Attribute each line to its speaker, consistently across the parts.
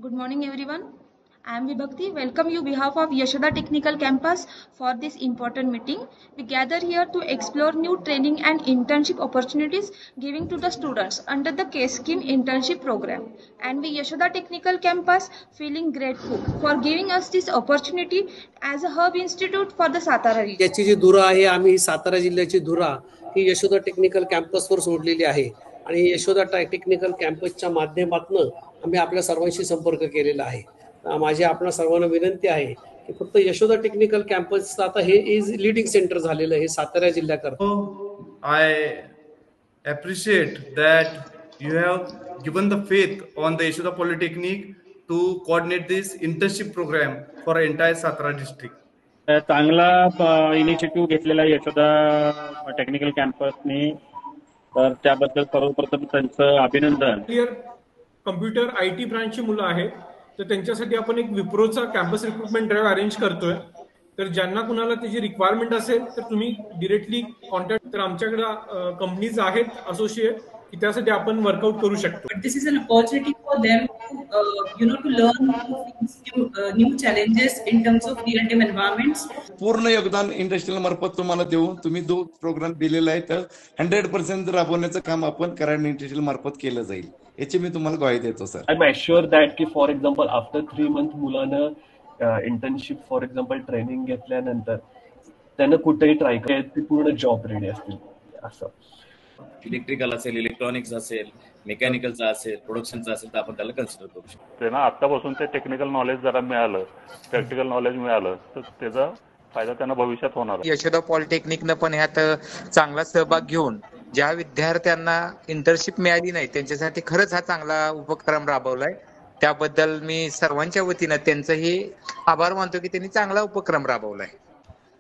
Speaker 1: Good morning, everyone. I am Vibhakti. Welcome you behalf of Yashoda Technical Campus for this important meeting. We gather here to explore new training and internship opportunities giving to the students under the K-Scheme internship program. And we Yashoda Technical Campus feeling grateful for giving us this opportunity as a hub institute for the Satara region.
Speaker 2: याची जी धुरा आहे, आम्ही सातारा जिल्ह्याची धुरा ही Yashoda technical कॅम्पसवर सोडलेली आहे आणि Yashoda technical कॅम्पसच्या माध्यमातून आम्ही आपल्या सर्वांशी संपर्क केलेला आहे. माझी आपल्या सर्वांना विनंती आहे की फक्त यशोदा टेक्निकल कॅम्पस आता हे इज लीडिंग सेंटर झालेलं आहे Satara जिल्ह्याकरता.
Speaker 3: I appreciate that you have given the faith on the Yashoda Polytechnic to coordinate this internship program for entire Satara district.
Speaker 4: चांगला इनिशिएटिव्ह घेतलेला यशोदा टेक्निकल कॅम्पसने, तर त्याबद्दल सर्वप्रथम त्यांचं अभिनंदन.
Speaker 5: कम्प्युटर IT ब्रांचची मुलं आहेत, तर त्यांच्यासाठी आपण एक विप्रोचा कॅम्पस रिक्रुटमेंट ड्राईव्ह अरेंज करतोय. तर ज्यांना कुणाला त्याची रिक्वायरमेंट असेल तर तुम्ही डिरेक्टली कॉन्टॅक्ट, तर आमच्याकडे कंपनीज आहेत असोसिएट की त्यासाठी आपण वर्कआउट करू शकतो.
Speaker 6: This is an opportunity for them to learn new challenges in terms of real-time environments.
Speaker 7: पूर्ण योगदान इंडस्ट्रियल मार्फत तुम्हाला देऊन तुम्ही जो प्रोग्राम दिलेला आहे तर 100% राबवण्याचं काम आपण कराड इंडस्ट्रियल मार्फत केलं जाईल याची मी तुम्हाला ग्वाही देतो sir.
Speaker 8: I am assured that की फॉर एक्झाम्पल आफ्टर 3 मंथ मुलानं इंटर्नशिप फॉर एक्झाम्पल ट्रेनिंग घेतल्यानंतर त्यांना कुठेही ट्राय करायचं, पूर्ण जॉब रेडी असतील. असं
Speaker 9: इलेक्ट्रिकल असेल, इलेक्ट्रॉनिक्स असेल, मेकॅनिकलचा असेल, प्रोडक्शनचा असेल तर आपण त्याला कन्सिडर करू शकतो.
Speaker 4: त्यांना आतापासून ते टेक्निकल नॉलेज जरा मिळालं, प्रॅक्टिकल नॉलेज मिळालं तर त्याचा फायदा त्यांना भविष्यात होणार.
Speaker 10: यशोदा पॉलिटेक्निकनं पण ह्यात चांगला सहभाग घेऊन ज्या विद्यार्थ्यांना इंटर्नशिप मिळाली नाही त्यांच्यासाठी खरंच हा चांगला उपक्रम राबवलाय. त्याबद्दल मी सर्वांच्या वतीनं त्यांचंही आभार मानतो की त्यांनी चांगला उपक्रम राबवलाय.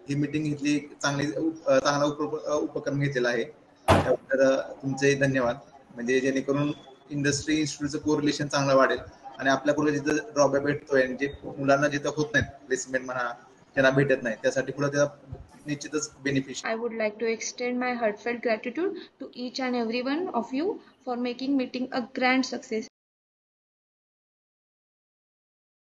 Speaker 11: ही मीटिंग घेतली, चांगला उपक्रम घेतलेला आहे, त्याबद्दल तुमचे धन्यवाद. म्हणजे जेणेकरून इंडस्ट्री इन्स्टिट्यूटचं कोरिलेशन चांगलं वाढेल आणि आपल्याकडे जिथं ड्रॉबॅक भेटतोय जे मुलांना जिथं होत नाहीत प्लेसमेंट म्हणा, त्यांना भेटत नाही, त्यासाठी पुढे त्याला निश्चितच beneficial.
Speaker 1: I would like to extend my heartfelt gratitude to each and every one of you for making meeting a grand success.